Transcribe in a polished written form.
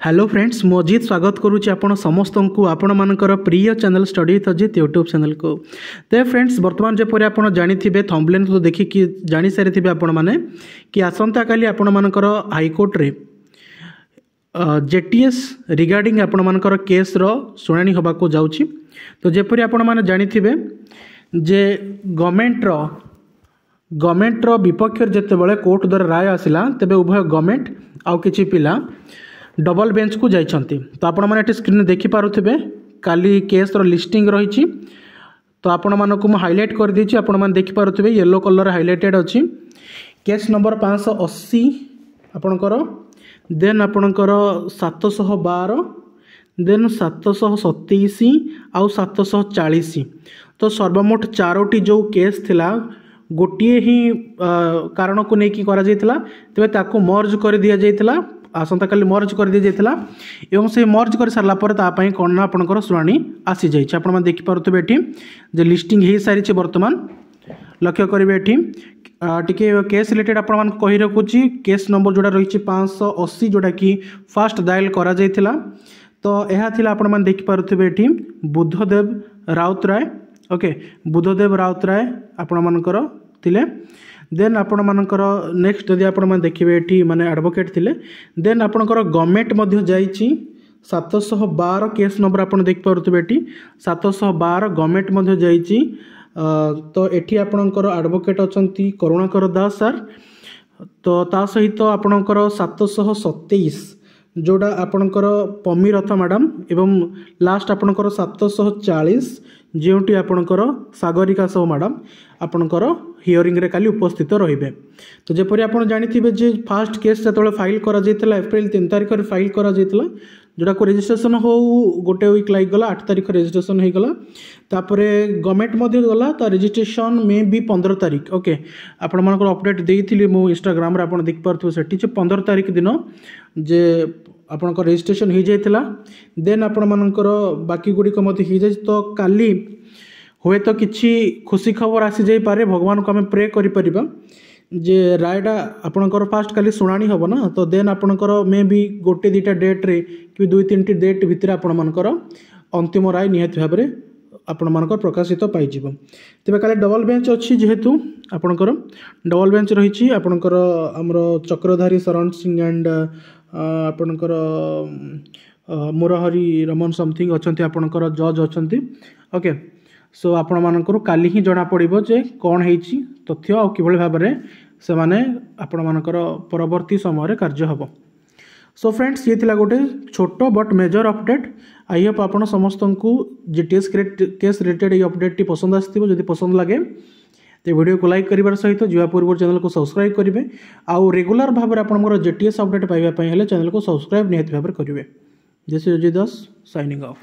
Hello friends मु अजित स्वागत करुच्ची आपण समस्त को आपण मानकर प्रिय channel study with Ajit YouTube channel को। तो फ्रेंड्स बर्तमान जपरी आप जानी थंबनेल तो देखिकी जानी सारी आपण मैंने कि आसंता काली आपण मानकर हाईकोर्ट रे जेटीएस रिगार्डिंग आपण मानकर केस रो सुनानी होबा को जाउची। तो जपरी आपण माने जानी जे गवर्नमेंट रो विपक्ष जेतेबेले कोर्ट द्वारा राय आसिला तेबे उभय गवर्नमेंट आउ किछि पिला डबल बेंच को जाइछंती। तो आपण माने स्क्रीन देखि पारुथिबे काली केस रो लिस्टिंग रहिछि। तो आपण मानको मु हाइलाइट कर दिछि, आपण माने देखि पारुथिबे येलो कलर हाइलाइटेड अछि केस नंबर 580 आपणकर, देन आपणकर 712, देन 727 आउ 740। तो सर्वमोट 4टी जो केस थिला गोटे ही कारण को लेकिन करा जाइतिला, तेबे ताको मर्ज कर दिया जाइतिला, आसंता काली मर्ज कर दिया जाइतिला एवं से मर्ज कर सारला पर ता पई कोन आपनकर सुनानी आसी जाइछ। आपण मान देखि पारुतबे एठी जे लिस्टिंग हे सारी छि। वर्तमान लक्ष्य करिवे एठी टिके केस रिलेटेड आपण मान कहि रखुची केस नंबर जोडा रहिछि 580 जोडा कि फर्स्ट डायल करा जाइतिला। तो एहा थिला आपण मान देखि पारुतबे एठी बुद्धदेव राउतराय। ओके, बुद्धदेव राउतराय आपण मानकर थिले। देन आपण मानकर नेक्स्ट जदि आपण मान देखिबे एठी माने एडवोकेट थिले। देन आपणकर गवर्नमेंट मध्ये जाइछि 712 केस नंबर आपण देख पारुतबे एठी 712 गवर्नमेंट मध्ये जाइछि। तो एठी आपणकर एडवोकेट अछंती करुणाकर दास सर। तो ता सहित आपणकर 727 जोड़ा आपणकर पमीरथ मैडम एवं लास्ट आपणकर 740 जोटी आपणकर सागरिका साहू मैडम आपणकर हियरिंग रे काली उपस्थित रहिबे। तो जेपरि आपण जानिथिबे जे फर्स्ट केस जतले फाइल करा जाइतला एप्रिल 3 तारिख रे फाइल करा जाइतला, जोड़ा को रजिस्ट्रेशन हो गोटे वीक लाग गला 8 तारिख रजिस्ट्रेशन हो गला। तापरे गवर्नमेंट मध्ये गला ता रजिस्ट्रेशन मे भी 15 तारिख। ओके, आपण मानकर अपडेट देइथिली मो इंस्टाग्राम रे आपण देख पारथु सेठी जे 15 तारिख दिन जे आपणकर रजिस्ट्रेशन हो जाइतला। देन आपण मानकर बाकी गुडी को मते हो जाय। तो काली हुए तो किछि खुशी खबर आसी जाई पारे, भगवान को हमें प्रे करि परिबा जे रायडा आपणकर फास्ट काली सुनानी होबो ना। तो देन आपणकर मे भी गोटे दुटा डेट रे कि 2-3टी डेट भितर आपण मानकर अंतिम राय निहत भाबरे आपण मानकर प्रकाशित पाई जिवो। तबे काले डबल बेंच अछि जेहेतु आपणकर डबल बेंच रहिछि आपणकर हमरो चक्रधारी शरण सिंह एंड आपणकर मुरहरी रमन समथिंग अछंती आपणकर जज अछंती। ओके, सो आपण मानकर काली ही जना पड़िबो जे कोन हेछि तथ्य आ किबळ भाबरे से माने आपण मानकर परवर्ती समय कार्य हबो। सो फ्रेंड्स ये थिला गोटे छोटो but major update. I hope आपण समस्त को जेटीएस केस रिलेटेड ये अपडेट टी पसंद आस्थिबो। जदि पसंद लागे तो वीडियो को लाइक करिवार सहित जुआ पूर्व चैनल को सब्सक्राइब करेंगे। आउ रेगुलर भाव में आपंकर जेटीएस अपडेट पाइबा पई हेले चैनल को सब्सक्राइब निहत भाव करेंगे। This is Ajit Das signing off.